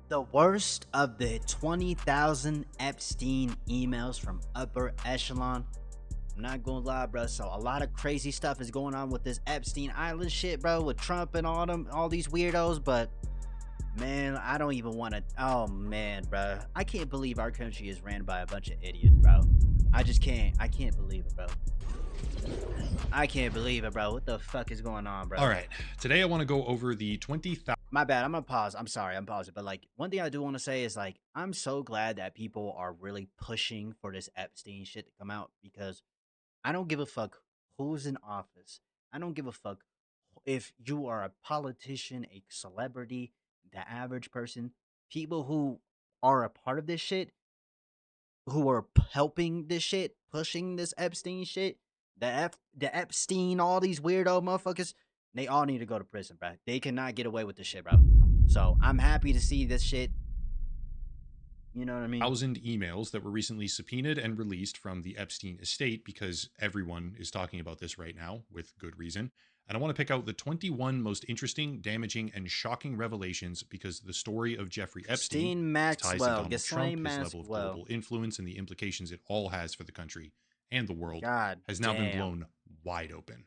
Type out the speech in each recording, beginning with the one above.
The worst of the 20,000 Epstein emails from upper echelon. I'm not gonna lie, bro. So a lot of crazy stuff is going on with this Epstein Island shit, bro, with Trump and all these weirdos. But man, I don't even want to. Oh man, bro, I can't believe our country is ran by a bunch of idiots, bro. I just can't. I can't believe it, bro. I can't believe it, bro. What the fuck is going on, bro? All right. Today I want to go over the 20,000. My bad. I'm gonna pause. I'm sorry. I'm pausing. But like, one thing I do want to say is like, I'm so glad that people are really pushing for this Epstein shit to come out, because I don't give a fuck who's in office. I don't give a fuck if you are a politician, a celebrity, the average person. People who are a part of this shit, who are helping this shit, pushing this Epstein shit, the Epstein, all these weirdo motherfuckers, they all need to go to prison, bro. They cannot get away with this shit, bro. So I'm happy to see this shit. You know what I mean? 1,000 emails that were recently subpoenaed and released from the Epstein estate, because everyone is talking about this right now with good reason. And I want to pick out the 21 most interesting, damaging, and shocking revelations, because the story of Jeffrey Epstein ties to Donald Trump, his level of global influence, and the implications it all has for the country and the world has now been blown wide open.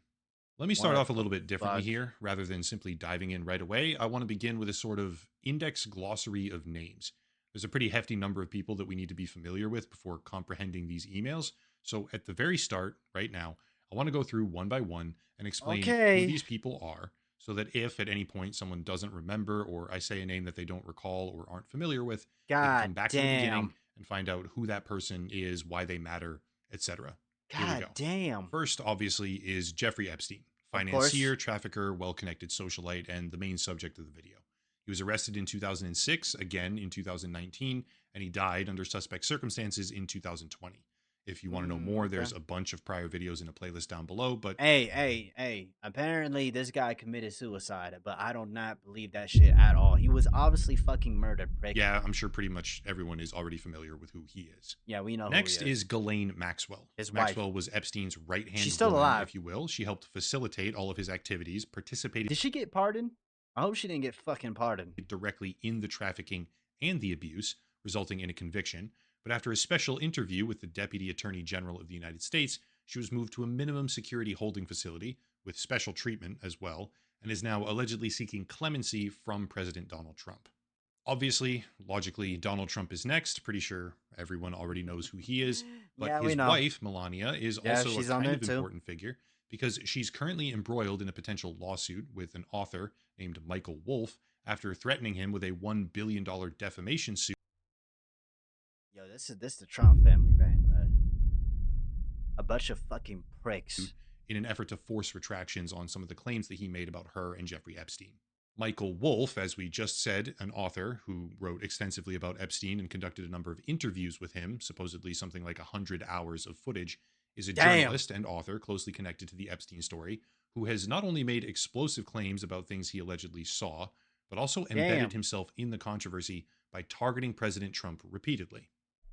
Let me start off a little bit differently here. Rather than simply diving in right away, I want to begin with a sort of index glossary of names. There's a pretty hefty number of people that we need to be familiar with before comprehending these emails. So at the very start, right now, I want to go through one by one and explain who these people are, so that if at any point someone doesn't remember, or I say a name that they don't recall or aren't familiar with, they can come back to the beginning and find out who that person is, why they matter, etc. Here we go. First, obviously, is Jeffrey Epstein, financier, trafficker, well-connected socialite, and the main subject of the video. He was arrested in 2006, again in 2019, and he died under suspect circumstances in 2020. If you want to know more, there's a bunch of prior videos in a playlist down below. But hey, apparently this guy committed suicide, but I do not believe that shit at all. He was obviously fucking murdered, prick. Yeah, I'm sure pretty much everyone is already familiar with who he is. Yeah, we know. Next who he is Ghislaine Maxwell. His Maxwell wife was Epstein's right-hand She's still woman, alive, if you will. She helped facilitate all of his activities, participated. Did she get pardoned? I hope she didn't get fucking pardoned. Directly in the trafficking and the abuse, resulting in a conviction. But after a special interview with the Deputy Attorney General of the United States, she was moved to a minimum security holding facility with special treatment as well, and is now allegedly seeking clemency from President Donald Trump. Obviously, logically, Donald Trump is next. Pretty sure everyone already knows who he is. But his wife, Melania, is also a kind of important figure, because she's currently embroiled in a potential lawsuit with an author named Michael Wolff after threatening him with a $1 billion defamation suit. Yo, this is the Trump family, man, bro. A bunch of fucking pricks. In an effort to force retractions on some of the claims that he made about her and Jeffrey Epstein. Michael Wolff, as we just said, an author who wrote extensively about Epstein and conducted a number of interviews with him, supposedly something like 100 hours of footage, is a journalist and author closely connected to the Epstein story, who has not only made explosive claims about things he allegedly saw, but also embedded himself in the controversy by targeting President Trump repeatedly.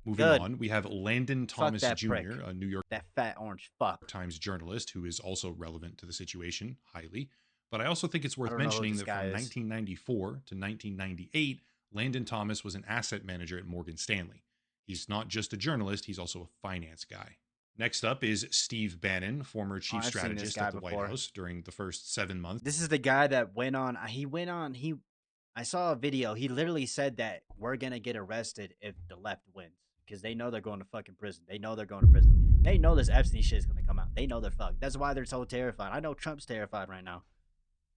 Moving on, we have Landon Thomas Jr., a New York fat orange Times journalist who is also relevant to the situation, highly. But I also think it's worth mentioning that from 1994 to 1998, Landon Thomas was an asset manager at Morgan Stanley. He's not just a journalist, he's also a finance guy. Next up is Steve Bannon, former chief strategist at the White House during the first 7 months. This is the guy that went on, I saw a video, he literally said that we're going to get arrested if the left wins, because they know they're going to fucking prison. They know they're going to prison. They know this Epstein shit is going to come out. They know they're fucked. That's why they're so terrified. I know Trump's terrified right now.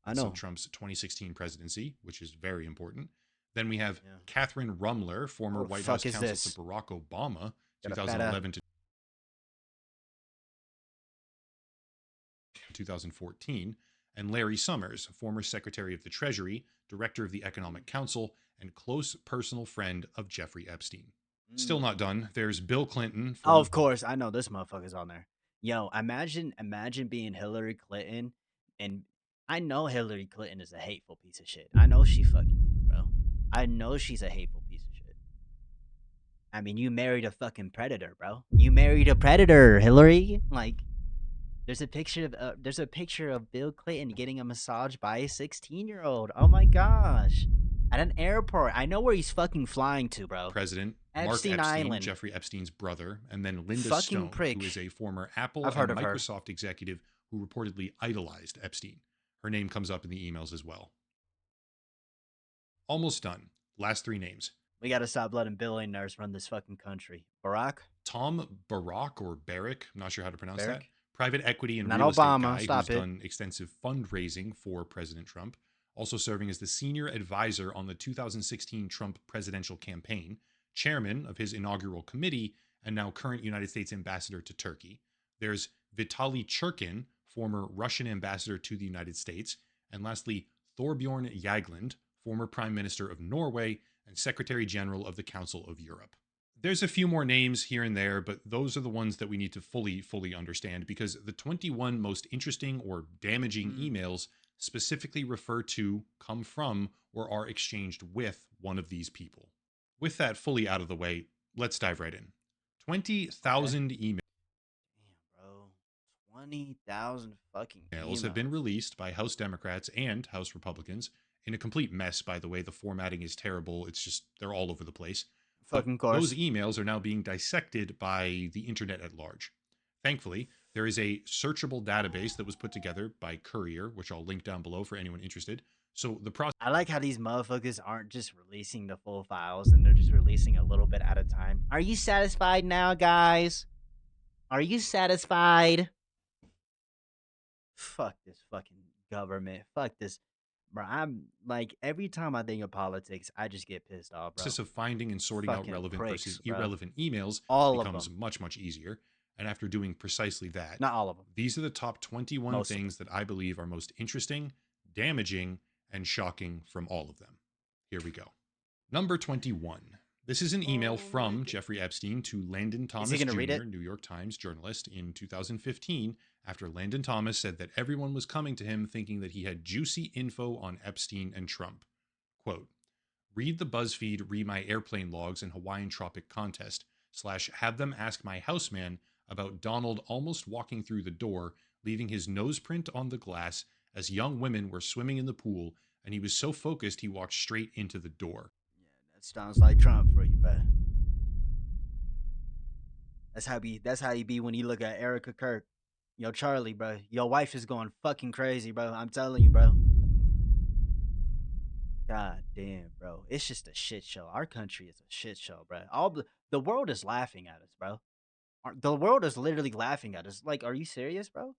I know. Trump's 2016 presidency, which is very important. Then we have Catherine Rumler, former White House counsel to Barack Obama, 2011 to 2014, and Larry Summers, former Secretary of the Treasury, Director of the Economic Council, and close personal friend of Jeffrey Epstein. Still not done. There's Bill Clinton. Oh, of course. I know this motherfucker's on there. Yo, imagine being Hillary Clinton, and I know Hillary Clinton is a hateful piece of shit. I know she fucking is, bro. I know she's a hateful piece of shit. I mean, you married a fucking predator, bro. You married a predator, Hillary. Like, there's a picture of Bill Clinton getting a massage by a 16-year-old. Oh my gosh. At an airport. I know where he's fucking flying to, bro. President Mark Epstein Epstein, Island. Jeffrey Epstein's brother, and then Linda Fucking Stone, who is prick. a former Apple I've heard and of her. Microsoft executive who reportedly idolized Epstein. Her name comes up in the emails as well. Almost done. Last three names. We gotta stop letting billionaires run this fucking country. Barack? Tom Barack or Barrick, I'm not sure how to pronounce that. Barrick? Private equity and Not real estate Obama. guy who's Stop it. done extensive fundraising for President Trump, also serving as the senior advisor on the 2016 Trump presidential campaign, chairman of his inaugural committee, and now current United States ambassador to Turkey. There's Vitaly Churkin, former Russian ambassador to the United States, and lastly, Thorbjorn Jagland, former prime minister of Norway and secretary general of the Council of Europe. There's a few more names here and there, but those are the ones that we need to fully understand, because the 21 most interesting or damaging emails specifically refer to, come from, or are exchanged with one of these people. With that fully out of the way, let's dive right in. 20,000 emails Damn, bro. 20,000 fucking have been emails. released by House Democrats and House Republicans in a complete mess, by the way. The formatting is terrible. It's just, they're all over the place. But Fucking those course. emails are now being dissected by the internet at large. Thankfully, there is a searchable database that was put together by Courier, which I'll link down below for anyone interested. So the process I like how these motherfuckers aren't just releasing the full files and they're just releasing a little bit at a time. Are you satisfied now, guys? Are you satisfied? Fuck this fucking government. Fuck this. Bro, I'm like, every time I think of politics, I just get pissed off, bro. of finding and sorting out Fucking relevant pricks, versus bro. irrelevant emails All of becomes them. much easier. And after doing precisely that, Not all of them. these are the top 21 Most of them. things that I believe are most interesting, damaging, and shocking from all of them. Here we go. Number 21. This is an email from Jeffrey Epstein to Landon Thomas he gonna read Jr., it? New York Times journalist, in 2015, after Landon Thomas said that everyone was coming to him thinking that he had juicy info on Epstein and Trump. Quote, read the BuzzFeed Read My Airplane Logs and Hawaiian Tropic contest, / have them ask my houseman about Donald almost walking through the door, leaving his nose print on the glass as young women were swimming in the pool, and he was so focused he walked straight into the door. Yeah, that sounds like Trump for you, bro. That's how he be when you look at Erica Kirk. Yo, Charlie, bro. Your wife is going fucking crazy, bro. I'm telling you, bro. God damn, bro. It's just a shit show. Our country is a shit show, bro. The world is laughing at us, bro. The world is literally laughing at us. Like, are you serious, bro?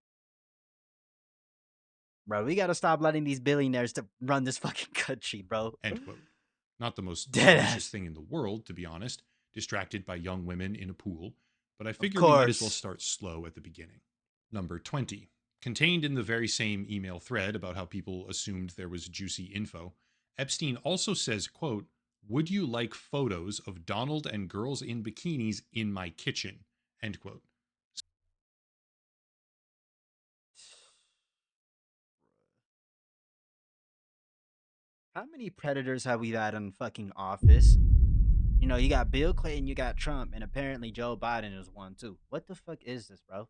Bro, we gotta stop letting these billionaires to run this fucking country, bro. End quote. Not the most Dead delicious ass. thing in the world, to be honest, distracted by young women in a pool, but I Of figure we might as well course. start slow at the beginning. Number 20. Contained in the very same email thread about how people assumed there was juicy info, Epstein also says, quote, would you like photos of Donald and girls in bikinis in my kitchen? End quote. How many predators have we had in fucking office? You know, you got Bill Clinton, you got Trump, and apparently Joe Biden is one too. What the fuck is this, bro?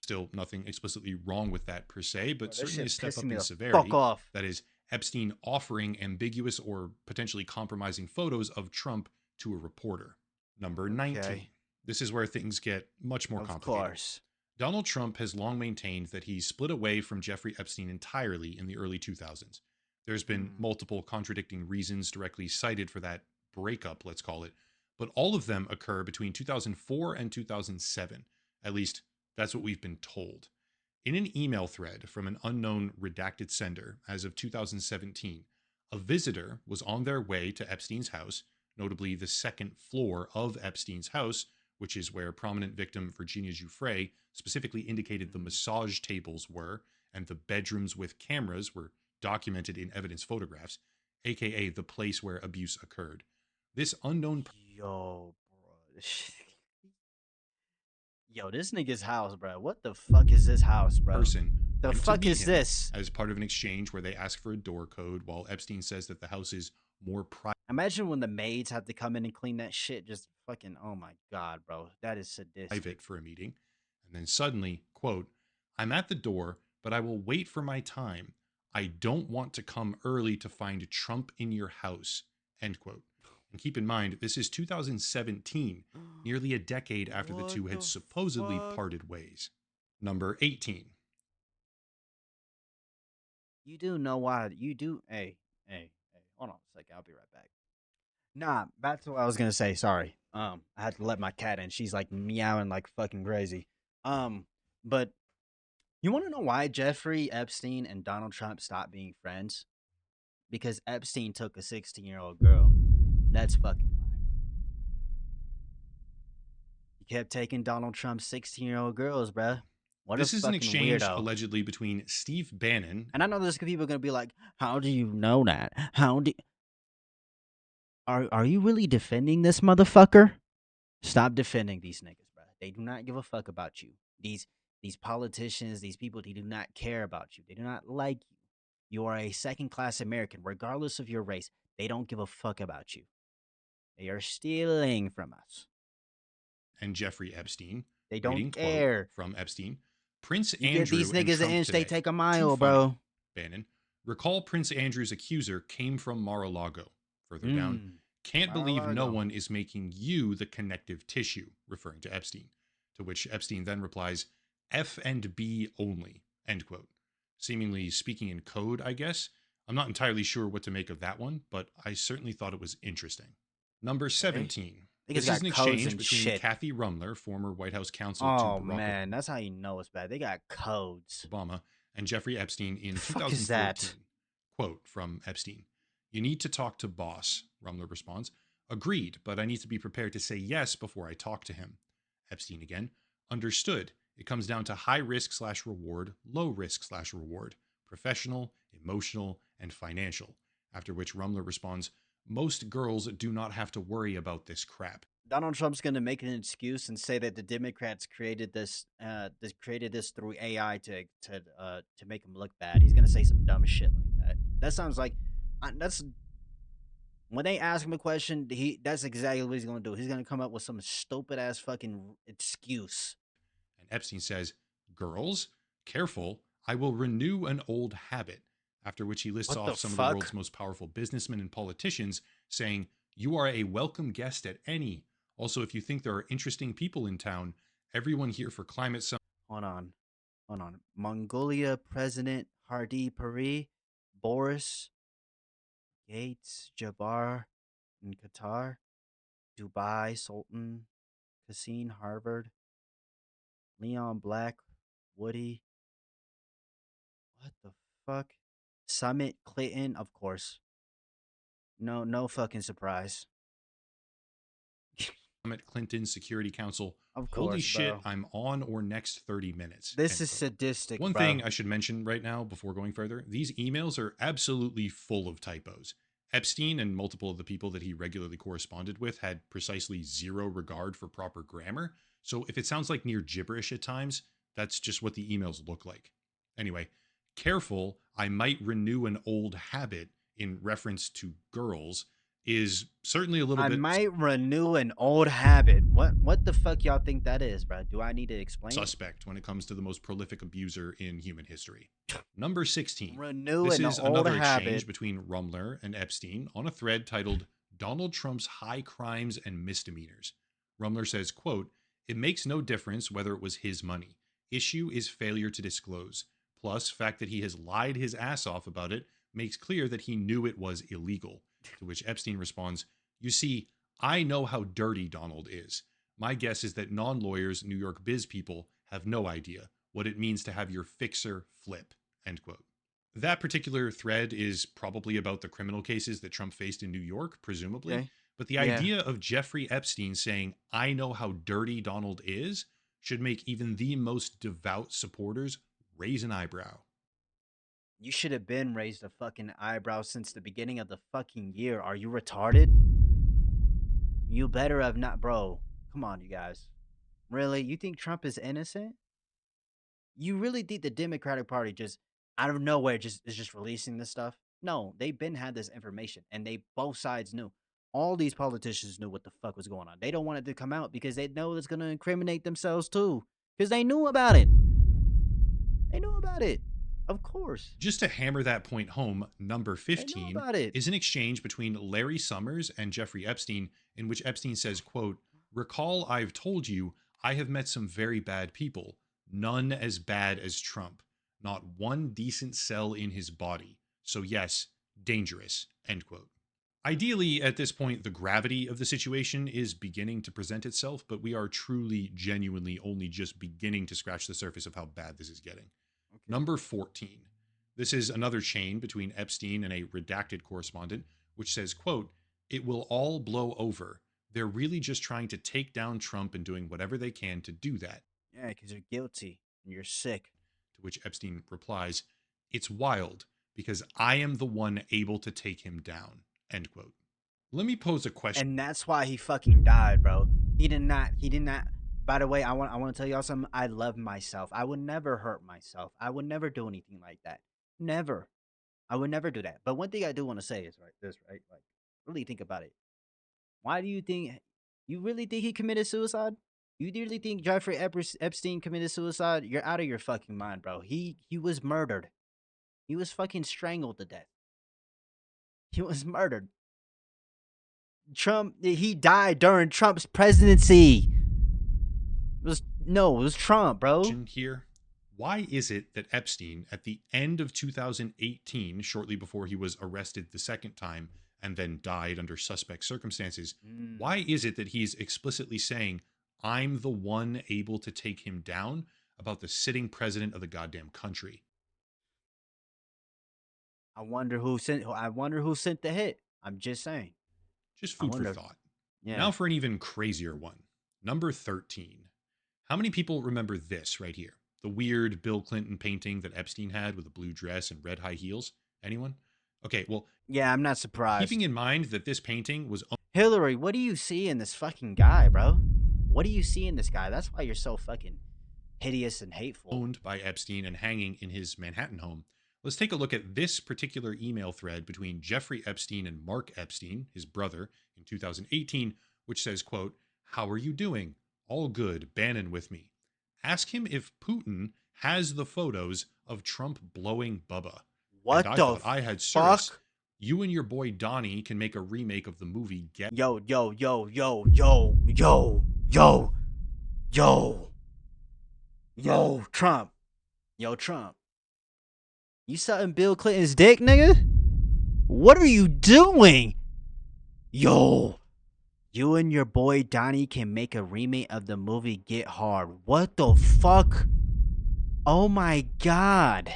Still nothing explicitly wrong with that per se, but Bro, this certainly a shit step pissing up me in the fuck severity. off. That is, Epstein offering ambiguous or potentially compromising photos of Trump to a reporter. Number 19. Okay. This is where things get much more Of complicated. course. Donald Trump has long maintained that he split away from Jeffrey Epstein entirely in the early 2000s. There's been multiple contradicting reasons directly cited for that breakup, let's call it, but all of them occur between 2004 and 2007. At least, that's what we've been told. In an email thread from an unknown redacted sender as of 2017, a visitor was on their way to Epstein's house, notably the second floor of Epstein's house, which is where prominent victim Virginia Giuffre specifically indicated the massage tables were, and the bedrooms with cameras were documented in evidence photographs, aka the place where abuse occurred. This unknown Yo, bro. Yo, this nigga's house, bro. What the fuck is this house, bro? person The went to fuck meet is him this? as part of an exchange where they ask for a door code, while Epstein says that the house is more Imagine when the maids have to come in and clean that shit. Just fucking, oh my god, bro. That is sadistic. private for a meeting. And then suddenly, quote, I'm at the door, but I will wait for my time. I don't want to come early to find Trump in your house, end quote. And keep in mind, this is 2017, nearly a decade after the What two had the supposedly fuck? parted ways. Number 18. You do know why you do. Hey, hold on a second. I'll be right back. Nah, back to what I was gonna say. Sorry. I had to let my cat in. She's like meowing like fucking crazy. But you want to know why Jeffrey Epstein and Donald Trump stopped being friends? Because Epstein took a 16-year-old girl. That's fucking why. He kept taking Donald Trump's 16-year-old girls, bruh. What a This is an fucking exchange weirdo. allegedly between Steve Bannon. And I know there's people gonna be like, "How do you know that? How do are you really defending this motherfucker? Stop defending these niggas, bro. They do not give a fuck about you. These politicians, these people, they do not care about you. They do not like you. You are a second class American, regardless of your race. They don't give a fuck about you. They are stealing from us. And Jeffrey Epstein. They don't Reading quote care. from Epstein. Prince You give these Andrew and niggas an Trump inch, they today. take a Too mile, funny. bro. Bannon. Recall Prince Andrew's accuser came from Mar-a-Lago. Further down. Mmm. Can't believe no Mar-a-Lago. one is making you the connective tissue, referring to Epstein. To which Epstein then replies, F and B only, end quote. Seemingly speaking in code, I guess. I'm not entirely sure what to make of that one, but I certainly thought it was interesting. Number Okay. 17. Niggas This is got an codes exchange and between shit. Kathy Rumler, former White House counsel to Oh Barack man, that's how you know it's bad. They got codes. Obama, and Jeffrey Epstein The in fuck is that? 2014. Quote from Epstein. You need to talk to boss, Rumler responds. Agreed, but I need to be prepared to say yes before I talk to him. Epstein again. Understood. It comes down to high risk slash reward, low risk slash reward, professional, emotional, and financial. After which Rumler responds, most girls do not have to worry about this crap. Donald Trump's going to make an excuse and say that the Democrats created this through AI to make him look bad. He's going to say some dumb shit like that. That sounds like that's when they ask him a question. That's exactly what he's going to do. He's going to come up with some stupid ass fucking excuse. And Epstein says, girls, careful, I will renew an old habit. After which he lists What the off some of the world's fuck? most powerful businessmen and politicians, saying, you are a welcome guest at any. Also, if you think there are interesting people in town, everyone here for climate summit. Hold on, hold on. Mongolia President Hardy Pari, Boris Gates Jabbar in Qatar, Dubai Sultan Cassine Harvard, Leon Black, Woody. What the fuck? Summit Clinton, of course. No fucking surprise. Clinton Security Council. Of Holy course, shit, bro. I'm on or next 30 minutes. This End is quote. sadistic, One bro. thing I should mention right now before going further, these emails are absolutely full of typos. Epstein and multiple of the people that he regularly corresponded with had precisely zero regard for proper grammar. So if it sounds like near gibberish at times, that's just what the emails look like. Anyway, careful, I might renew an old habit in reference to girls is certainly a little I bit might renew an old habit. What the fuck y'all think that is, bro? Do I need to explain it? suspect when it comes to the most prolific abuser in human history. Number 16. Renew This an is old another habit. exchange between Rumler and Epstein on a thread titled Donald Trump's High Crimes and Misdemeanors. Rumler says, quote, it makes no difference whether it was his money. Issue is failure to disclose. Plus, fact that he has lied his ass off about it makes clear that he knew it was illegal. To which Epstein responds, you see, I know how dirty Donald is. My guess is that non-lawyers, New York biz people have no idea what it means to have your fixer flip, end quote. That particular thread is probably about the criminal cases that Trump faced in New York, presumably. Okay. But the Yeah. idea of Jeffrey Epstein saying, I know how dirty Donald is, should make even the most devout supporters raise an eyebrow. You should have been raised a fucking eyebrow since the beginning of the fucking year. Are you retarded? You better have not, bro. Come on, you guys. Really? You think Trump is innocent? You really think the Democratic Party just out of nowhere is just releasing this stuff? No, they've been had this information and they both sides knew. All these politicians knew what the fuck was going on. They don't want it to come out because they know it's gonna incriminate themselves too. Because they knew about it. They knew about it. Of course. Just to hammer that point home, number They know 15 about it. is an exchange between Larry Summers and Jeffrey Epstein, in which Epstein says, quote, "Recall I've told you I have met some very bad people, none as bad as Trump, not one decent cell in his body. So yes, dangerous," end quote. Ideally, at this point, the gravity of the situation is beginning to present itself, but we are truly, genuinely only just beginning to scratch the surface of how bad this is getting. Okay. Number 14. This is another chain between Epstein and a redacted correspondent, which says, quote, "It will all blow over. They're really just trying to take down Trump and doing whatever they can to do that." Yeah, because you're guilty and you're sick. To which Epstein replies, "It's wild because I am the one able to take him down." End quote. Let me pose a question. And that's why he fucking died, bro. He did not. He did not. By the way, I want to tell y'all something. I love myself. I would never hurt myself. I would never do anything like that. Never. I would never do that. But one thing I do want to say is right? Like, really think about it. Why do you think you really think he committed suicide? You really think Jeffrey Epstein committed suicide? You're out of your fucking mind, bro. He was murdered. He was fucking strangled to death. He was murdered. Trump, he died during Trump's presidency. It was Trump, bro. Here, why is it that Epstein, at the end of 2018, shortly before he was arrested the second time and then died under suspect circumstances, why is it that he's explicitly saying, "I'm the one able to take him down," about the sitting president of the goddamn country? I wonder who sent. I wonder who sent the hit. I'm just saying. Just I food for wonder. thought. Yeah. Now for an even crazier one. Number 13. How many people remember this right here? The weird Bill Clinton painting that Epstein had with a blue dress and red high heels? Anyone? Okay, well, Yeah, I'm not keeping surprised. in mind that this painting was Hillary, what do you see in this fucking guy, bro? What do you see in this guy? That's why you're so fucking hideous and hateful. owned by Epstein and hanging in his Manhattan home, let's take a look at this particular email thread between Jeffrey Epstein and Mark Epstein, his brother, in 2018, which says, quote, "How are you doing? All good. Bannon with me. Ask him if Putin has the photos of Trump blowing Bubba." And What I the thought I had Cirrus. fuck? You and your boy Donnie can make a remake of the movie Get. Yo, yo, yo, yo, yo, yo, yo, yo, yo, Trump. Yo, Trump. You sucking Bill Clinton's dick, nigga? What are you doing? Yo, you and your boy Donnie can make a remake of the movie Get Hard. What the fuck? Oh my god.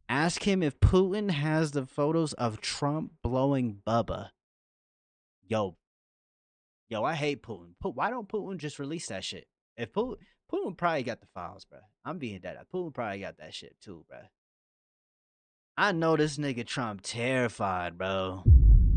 Ask him if Putin has the photos of Trump blowing Bubba. Yo, I hate Putin. Why don't Putin just release that shit? If Putin probably got the files, bro. I'm being dead. Putin probably got that shit too, bro. I know this nigga Trump terrified, bro.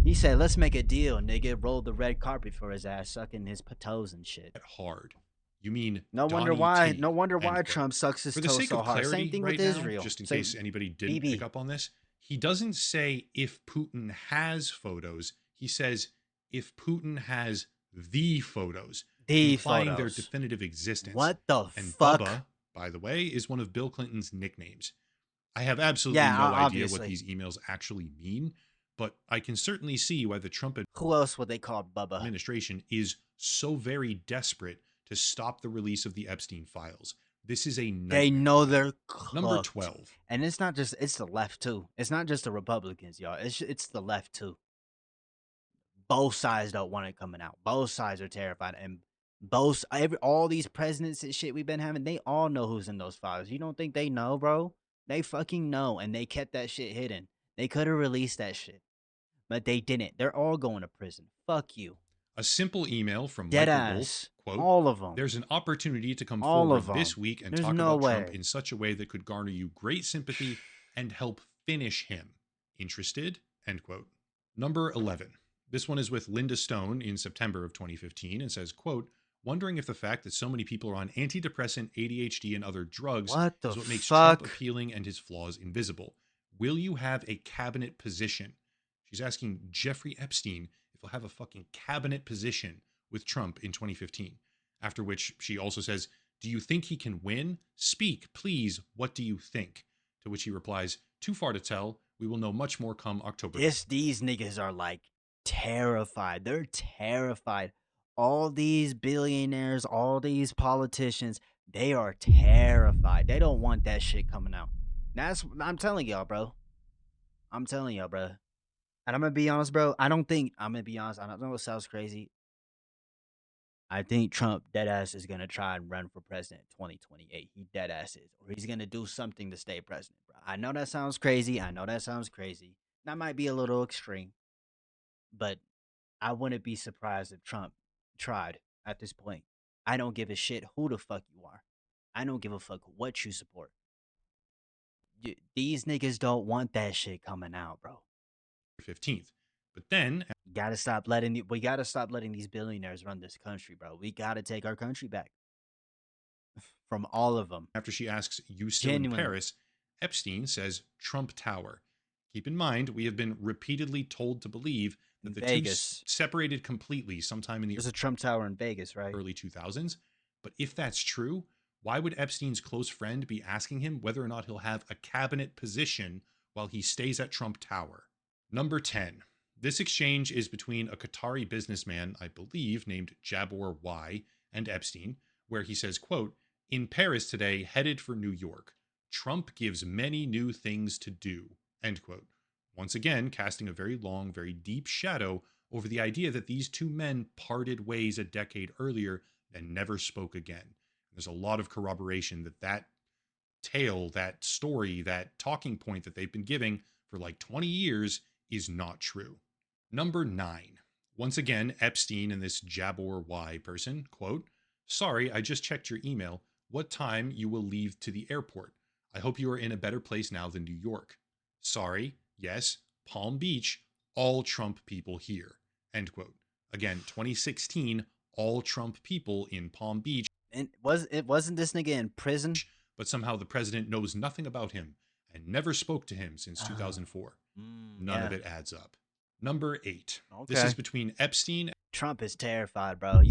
He said, "Let's make a deal, nigga." Rolled the red carpet for his ass, sucking his toes and shit. Hard. You mean No wonder Donnie why. T? No wonder End why quote. Trump sucks his For the toes sake so of hard. Same clarity thing right with now, Israel. just in Same, case anybody didn't BB. pick up on this, he doesn't say if Putin has photos. He says if Putin has the photos, The implying their photos. definitive existence. What the And fuck? Bubba, by the way, is one of Bill Clinton's nicknames. I have absolutely Yeah, no idea obviously. what these emails actually mean, but I can certainly see why the Trump Who else would they call Bubba? administration is so very desperate to stop the release of the Epstein files. This is a nightmare. They know they're cooked. Number 12. And it's not just, it's the left too. It's not just the Republicans, y'all. It's the left too. Both sides don't want it coming out. Both sides are terrified. And all these presidents and shit we've been having, they all know who's in those files. You don't think they know, bro? They fucking know. And they kept that shit hidden. They could have released that shit. But they didn't. They're all going to prison. Fuck you. A simple email from Dead Michael ass. Wolf, quote, all of them. "There's an opportunity to come All forward of 'em. this week and There's talk no about Trump way. in such a way that could garner you great sympathy and help finish him. Interested?" End quote. Number 11. This one is with Linda Stone in September of 2015 and says, quote, "Wondering if the fact that so many people are on antidepressant, ADHD, and other drugs What the is what makes fuck? Trump appealing and his flaws invisible. Will you have a cabinet position?" She's asking Jeffrey Epstein if he'll have a fucking cabinet position with Trump in 2015. After which she also says, Do you think he can win? Speak, please. What do you think? To which he replies, too far to tell. We will know much more come October. These niggas are like terrified. They're terrified. All these billionaires, all these politicians, they are terrified. They don't want that shit coming out. I'm telling y'all, bro. I'm telling y'all, bro. And I'm gonna be honest, bro. I'm gonna be honest. I don't know, it sounds crazy. I think Trump deadass is gonna try and run for president in 2028. He deadass is, or he's gonna do something to stay president, bro. I know that sounds crazy. That might be a little extreme, but I wouldn't be surprised if Trump tried at this point. I don't give a shit who the fuck you are. I don't give a fuck what you support. These niggas don't want that shit coming out, bro. 15th. But then We gotta stop letting these billionaires run this country, bro. We gotta take our country back from all of them. after she asks, you still in Paris, Epstein says Trump Tower. Keep in mind, we have been repeatedly told to believe that the Vegas. two separated completely sometime in the There's a Trump Tower in Vegas, right? early 2000s. But if that's true, why would Epstein's close friend be asking him whether or not he'll have a cabinet position while he stays at Trump Tower? Number 10. This exchange is between a Qatari businessman, I believe, named Jabor Y, and Epstein, where he says, quote, in Paris today, headed for New York. Trump gives many new things to do, end quote. Once again, casting a very long, very deep shadow over the idea that these two men parted ways a decade earlier and never spoke again. There's a lot of corroboration that tale, that story, that talking point that they've been giving for like 20 years is not true. Number 9. Once again, Epstein and this Jabor Y person, quote, sorry, I just checked your email. What time you will leave to the airport? I hope you are in a better place now than New York. Sorry, yes, Palm Beach, all Trump people here, end quote. Again, 2016, all Trump people in Palm Beach. And wasn't this nigga in prison? But somehow the president knows nothing about him and never spoke to him since 2004. None of it adds up. Number 8. Okay. This is between Epstein. Trump is terrified, bro.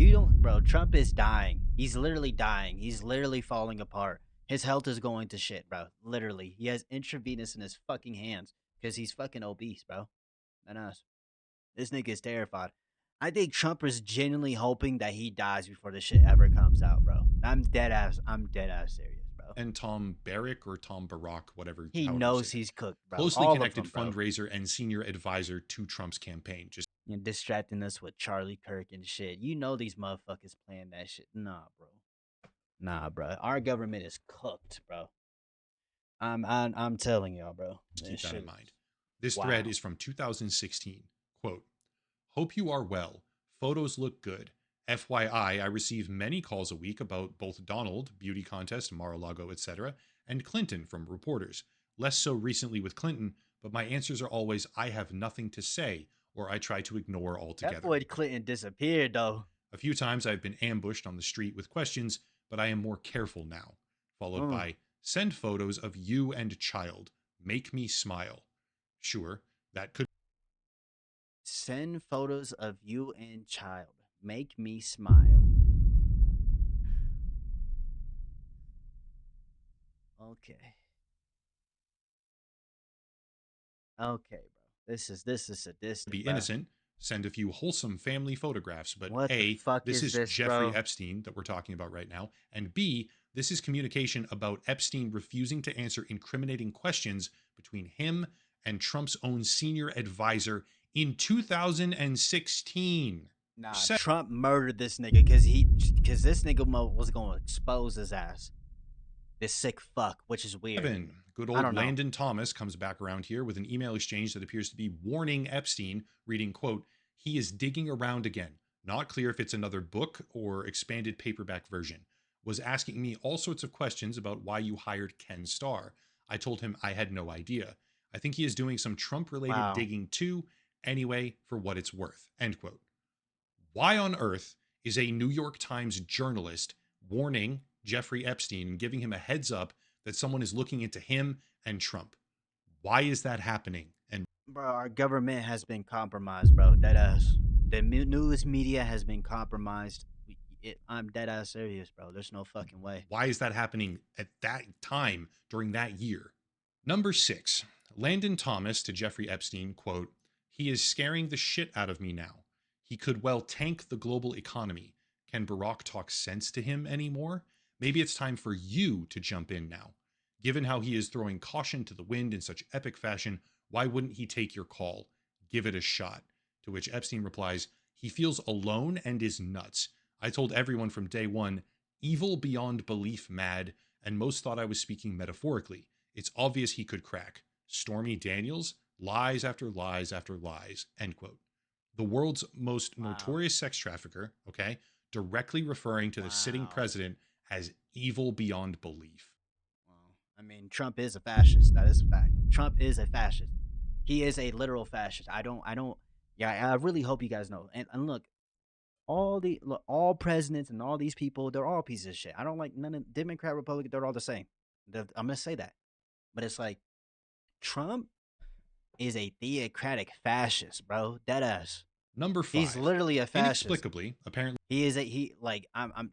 Trump is dying. He's literally dying. He's literally falling apart. His health is going to shit, bro. Literally. He has intravenous in his fucking hands because he's fucking obese, bro. And us. This nigga is terrified. I think Trump is genuinely hoping that he dies before this shit ever comes out, bro. I'm dead ass serious, bro. And Tom Barrack or Tom Barack, whatever. He knows he's cooked, bro. Closely connected fundraiser and senior advisor to Trump's campaign. Just distracting us with Charlie Kirk and shit. You know these motherfuckers playing that shit. Nah, bro. Our government is cooked, bro. I'm telling y'all, bro. Keep that in mind. This thread is from 2016. Quote, hope you are well. Photos look good. FYI, I receive many calls a week about both Donald, beauty contest, Mar-a-Lago, etc., and Clinton from reporters. Less so recently with Clinton, but my answers are always, I have nothing to say, or I try to ignore altogether. That boy Clinton disappeared, though. A few times I've been ambushed on the street with questions, but I am more careful now. Followed by, send photos of you and child. Make me smile. Sure, that could. Send photos of you and child. Make me smile. Okay. Okay, bro. This is sadistic. Be innocent. Send a few wholesome family photographs, but what A, this is Jeffrey bro? Epstein that we're talking about right now, and B, this is communication about Epstein refusing to answer incriminating questions between him and Trump's own senior advisor in 2016. Nah, Trump murdered this nigga because this nigga was gonna expose his ass. This sick fuck, which is weird. Evan, good old Landon Thomas comes back around here with an email exchange that appears to be warning Epstein, reading, quote, he is digging around again. Not clear if it's another book or expanded paperback version. Was asking me all sorts of questions about why you hired Ken Starr. I told him I had no idea. I think he is doing some Trump-related digging too. Anyway, for what it's worth, end quote. Why on earth is a New York Times journalist warning Jeffrey Epstein and giving him a heads up that someone is looking into him and Trump? Why is that happening? And bro, our government has been compromised, bro. The news media has been compromised. I'm dead ass serious, bro. There's no fucking way. Why is that happening at that time during that year? Number 6, Landon Thomas to Jeffrey Epstein, quote, "He is scaring the shit out of me now. He could well tank the global economy. Can Barack talk sense to him anymore? Maybe it's time for you to jump in now. Given how he is throwing caution to the wind in such epic fashion, why wouldn't he take your call? Give it a shot." To which Epstein replies, "He feels alone and is nuts. I told everyone from day one, evil beyond belief mad, and most thought I was speaking metaphorically. It's obvious he could crack. Stormy Daniels, lies after lies after lies," end quote. The world's most Wow. notorious sex trafficker, okay, directly referring to the sitting Wow. president as evil beyond belief. Well, I mean, Trump is a fascist. That is a fact. Trump is a fascist. He is a literal fascist. I don't. Yeah, I really hope you guys know. And look, all presidents and all these people, they're all pieces of shit. I don't like none of Democrat, Republican. They're all the same. I'm gonna say that, but it's like Trump is a theocratic fascist, bro. Dead ass. Number He's 5, literally a fascist. inexplicably, apparently He is a he like I'm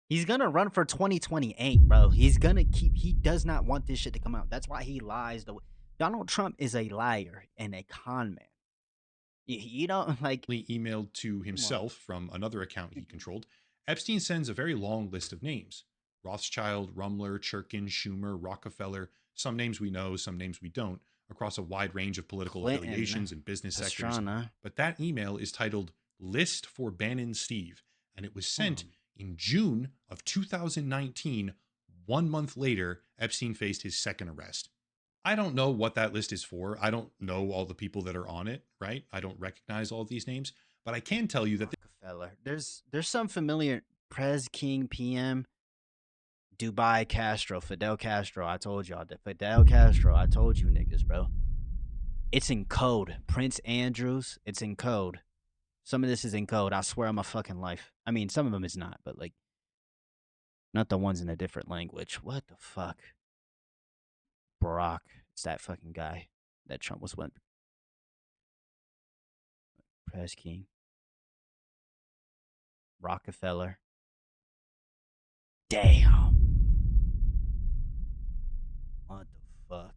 he's gonna run for 2028, bro. He's gonna keep he does not want this shit to come out. That's why he lies the way Donald Trump is a liar and a con man. You don't like emailed to come on. himself from another account he controlled, Epstein sends a very long list of names: Rothschild, Rumler, Churkin, Schumer, Rockefeller, some names we know, some names we don't, across a wide range of political Clinton, affiliations and business sectors. Pastrana. But that email is titled List for Bannon Steve, and it was Hold sent on. in June of 2019. 1 month later, Epstein faced his second arrest. I don't know what that list is for. I don't know all the people that are on it, right? I don't recognize all of these names, but I can tell you that Rockefeller. There's some familiar Prez King PM Dubai Castro, Fidel Castro. I told y'all that Fidel Castro. I told you niggas, bro. It's in code. Prince Andrews. It's in code. Some of this is in code. I swear on my fucking life. I mean, some of them is not, but like, not the ones in a different language. What the fuck? Barack. It's that fucking guy that Trump was with. Press King. Rockefeller. Damn. What the fuck?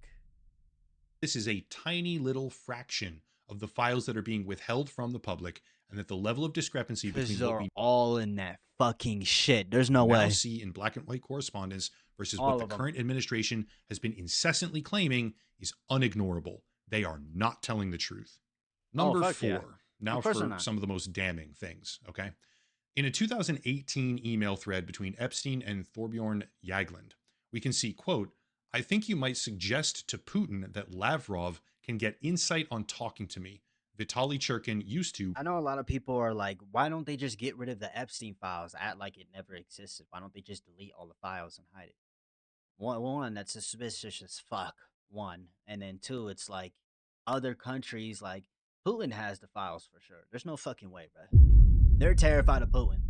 this is a tiny little fraction of the files that are being withheld from the public, and that the level of discrepancy Because between what they're we all in that fucking shit. There's no now way. see in black and white correspondence versus what All the of them. current administration has been incessantly claiming is unignorable. They are not telling the truth. Oh, Number fuck yeah. 4, now Of course they're for not. some of the most damning things, okay? In a 2018 email thread between Epstein and Thorbjorn Jagland, we can see, quote, "I think you might suggest to Putin that Lavrov can get insight on talking to me. Vitaly Churkin used to." I know a lot of people are like, why don't they just get rid of the Epstein files? Act like it never existed. Why don't they just delete all the files and hide it? One, that's suspicious as fuck. One, and then two, it's like other countries like Putin has the files for sure. There's no fucking way, bro. They're terrified of Putin.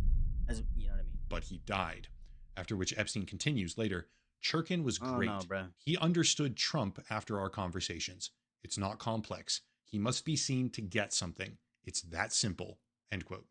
As you know what I mean? But he died. After which Epstein continues later, "Churkin was Oh no, great. bro. He understood Trump after our conversations. It's not complex. He must be seen to get something. It's that simple." End quote.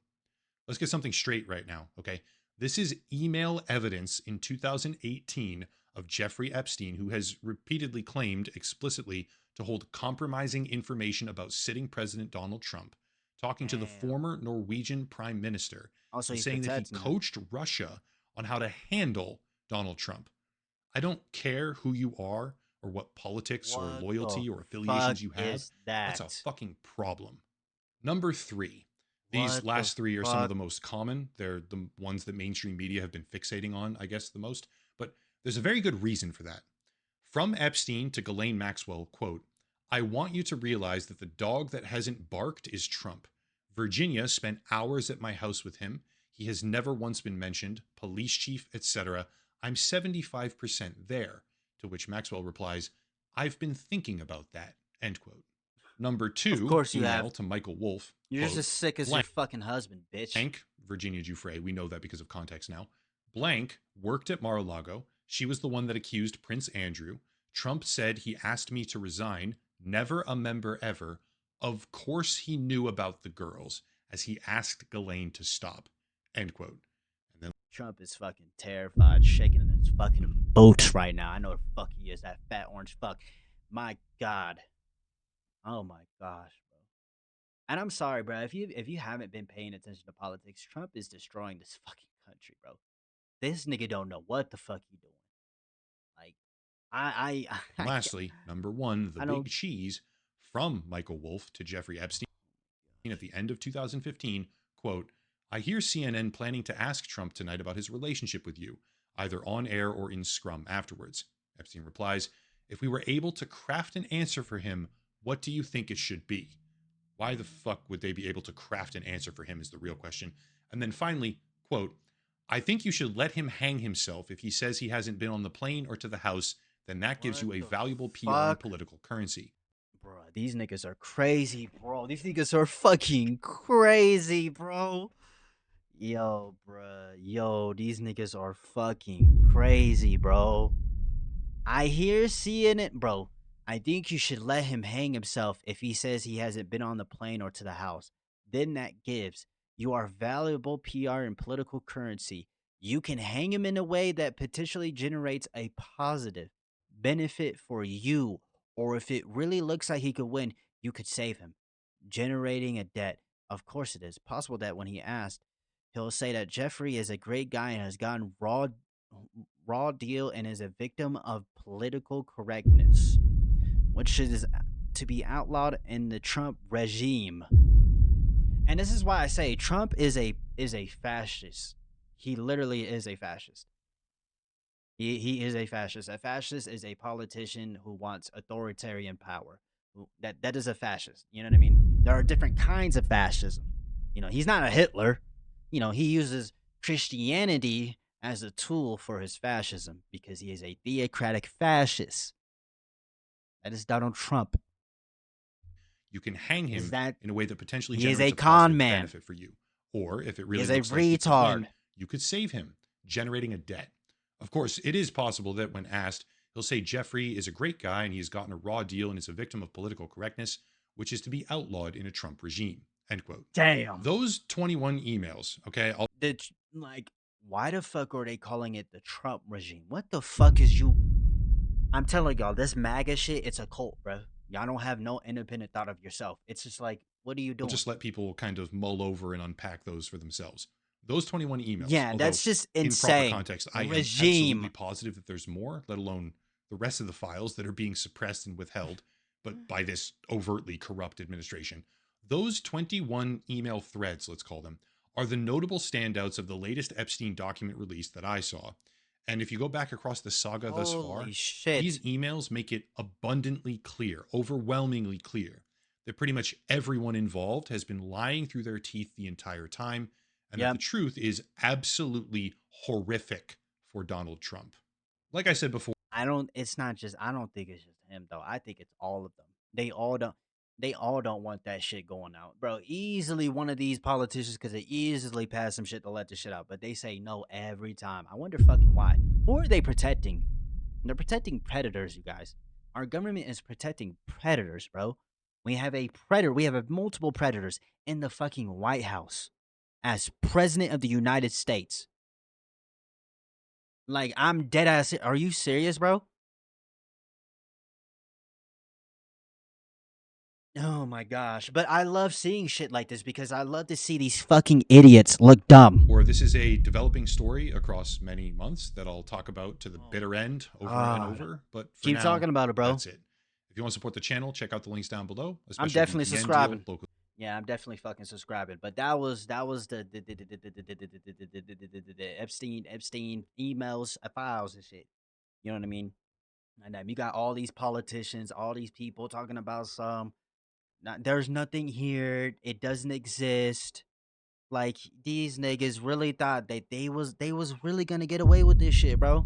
Let's get something straight right now, okay? This is email evidence in 2018 of Jeffrey Epstein, who has repeatedly claimed explicitly to hold compromising information about sitting President Donald Trump, talking to the Damn. former Norwegian prime minister Also, and he saying that he protects him. coached Russia on how to handle Donald Trump. I don't care who you are or what politics or What the loyalty or fuck affiliations you have. is That's a that? fucking problem. Number 3. These What the last 3 are some of fuck? the most common. They're the ones that mainstream media have been fixating on, I guess, the most. But there's a very good reason for that. From Epstein to Ghislaine Maxwell, quote, "I want you to realize that the dog that hasn't barked is Trump. Virginia spent hours at my house with him. He has never once been mentioned, police chief, etc. I'm 75% there." To which Maxwell replies, "I've been thinking about that." End quote. Number Of 2, course you email have. to Michael Wolff, You're just quote, as sick as your fucking husband, bitch. blank, Virginia Giuffre, we know that because of context now, blank worked at Mar-a-Lago. She was the one that accused Prince Andrew. Trump said he asked me to resign. Never a member ever. Of course he knew about the girls, as he asked Ghislaine to stop. End quote. And then Trump is fucking terrified, shaking in his fucking boots right now. I know the fuck he is, that fat orange fuck. My God. Oh my gosh, bro. And I'm sorry, bro. If you haven't been paying attention to politics, Trump is destroying this fucking country, bro. This nigga don't know what the fuck he doing. Like, I and can't. lastly, number one, the I big don't. cheese from Michael Wolff to Jeffrey Epstein at the end of 2015, quote, I hear CNN planning to ask Trump tonight about his relationship with you, either on air or in scrum afterwards. Epstein replies, if we were able to craft an answer for him, what do you think it should be? Why the fuck would they be able to craft an answer for him is the real question. And then finally, quote, I think you should let him hang himself if he says he hasn't been on the plane or to the House, then that gives What you a the valuable PR and fuck? political currency. Bro, these niggas are crazy, bro. These niggas are fucking crazy, bro. Yo, bruh. Yo, these niggas are fucking crazy, bro. I hear seeing it, bro. I think you should let him hang himself if he says he hasn't been on the plane or to the house. Then that gives you are valuable PR and political currency. You can hang him in a way that potentially generates a positive benefit for you. Or if it really looks like he could win, you could save him. Generating a debt. Of course it is. Possible that when he asked, he'll say that Jeffrey is a great guy and has gotten raw deal and is a victim of political correctness, which is to be outlawed in the Trump regime. And this is why I say Trump is a fascist. He literally is a fascist. He is a fascist. A fascist is a politician who wants authoritarian power. That is a fascist. You know what I mean? There are different kinds of fascism. You know, he's not a Hitler. You know, he uses Christianity as a tool for his fascism because he is a theocratic fascist. That is Donald Trump. You can hang Is him that in a way that potentially he is generates a a con positive man. benefit for you. Or if it He really is a looks like he could retard. win, you could save him, generating a debt. Of course, it is possible that when asked, he'll say Jeffrey is a great guy and he's gotten a raw deal and is a victim of political correctness, which is to be outlawed in a Trump regime. End quote. Damn. Those 21 emails, okay, Like, why the fuck are they calling it the Trump regime? What the fuck is you? I'm telling y'all, this MAGA shit, it's a cult, bro. Y'all don't have no independent thought of yourself. It's just like, what are you I'll doing? just let people kind of mull over and unpack those for themselves. Those 21 emails, Yeah, although that's just in proper insane. context, I am absolutely Regime. positive that there's more, let alone the rest of the files that are being suppressed and withheld, but by this overtly corrupt administration. Those 21 email threads, let's call them, are the notable standouts of the latest Epstein document release that I saw. And if you go back across the saga thus Holy far, these shit. emails make it abundantly clear, overwhelmingly clear, that pretty much everyone involved has been lying through their teeth the entire time, and that the Yep. truth is absolutely horrific for Donald Trump. Like I said before, It's not just, I don't think it's just him though. I think it's all of them. They all don't want that shit going out. Bro, easily one of these politicians could easily pass some shit to let the shit out, but they say no every time. I wonder fucking why. Who are they protecting? They're protecting predators, you guys. Our government is protecting predators, bro. We have a predator. We have multiple predators in the fucking White House as president of the United States. Like, I'm dead ass. Are you serious, bro? Oh my gosh. But I love seeing shit like this because I love to see these fucking idiots look dumb. or this is a developing story across many months that I'll talk about to the Oh bitter my end over and god. over. But for Keep now, talking about it, bro. that's it. If you want to support the channel, check out the links down below, I'm especially the definitely VPN deal subscribing. local. Yeah, I'm definitely fucking subscribing. But that was the Epstein emails, files and shit. You know what I mean? And you got all these politicians, all these people talking about there's nothing here. It doesn't exist. Like, these niggas really thought that they was really gonna get away with this shit, bro.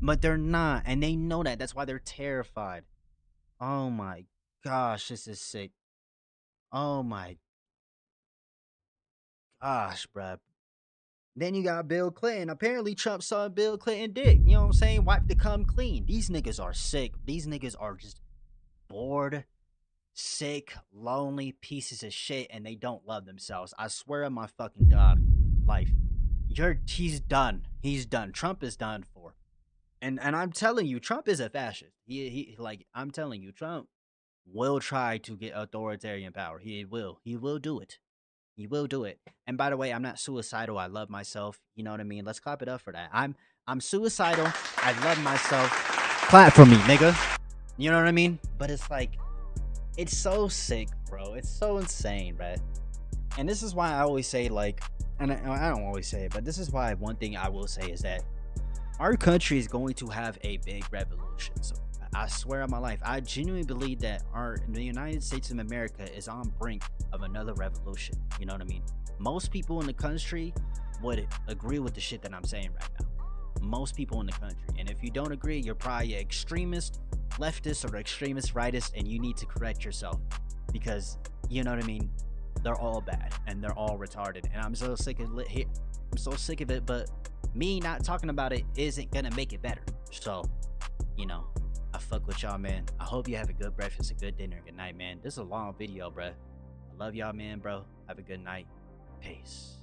But they're not, and they know that. That's why they're terrified. Oh my gosh, this is sick. Oh my gosh, bruh. Then you got Bill Clinton. Apparently, Trump saw Bill Clinton dick. You know what I'm saying? Wipe the cum clean. These niggas are sick. These niggas are just bored, sick, lonely pieces of shit, and they don't love themselves. I swear on my fucking God, life. he's done. He's done. Trump is done for. And I'm telling you, Trump is a fascist. He like I'm telling you, Trump will try to get authoritarian power. He will. He will do it. He will do it. And by the way, I'm not suicidal. I love myself. You know what I mean? Let's clap it up for that. I'm suicidal. I love myself. Clap for me, nigga. You know what I mean? But it's like it's so sick, bro. It's so insane, right? And this is why I always say like and I don't always say it, but this is why one thing I will say is that our country is going to have a big revolution. So I swear on my life, I genuinely believe that the United States of America is on brink of another revolution. You know what I mean? Most people in the country would agree with the shit that I'm saying right now. Most people in the country. And if you don't agree, you're probably an extremist, leftist, or extremist rightist, and you need to correct yourself. Because, you know what I mean? They're all bad and they're all retarded. And I'm so sick of it. I'm so sick of it, but me not talking about it isn't gonna make it better. So, you know, I fuck with y'all, man. I hope you have a good breakfast, a good dinner, good night, man. This is a long video, bruh. I love y'all, man, bro. Have a good night. Peace.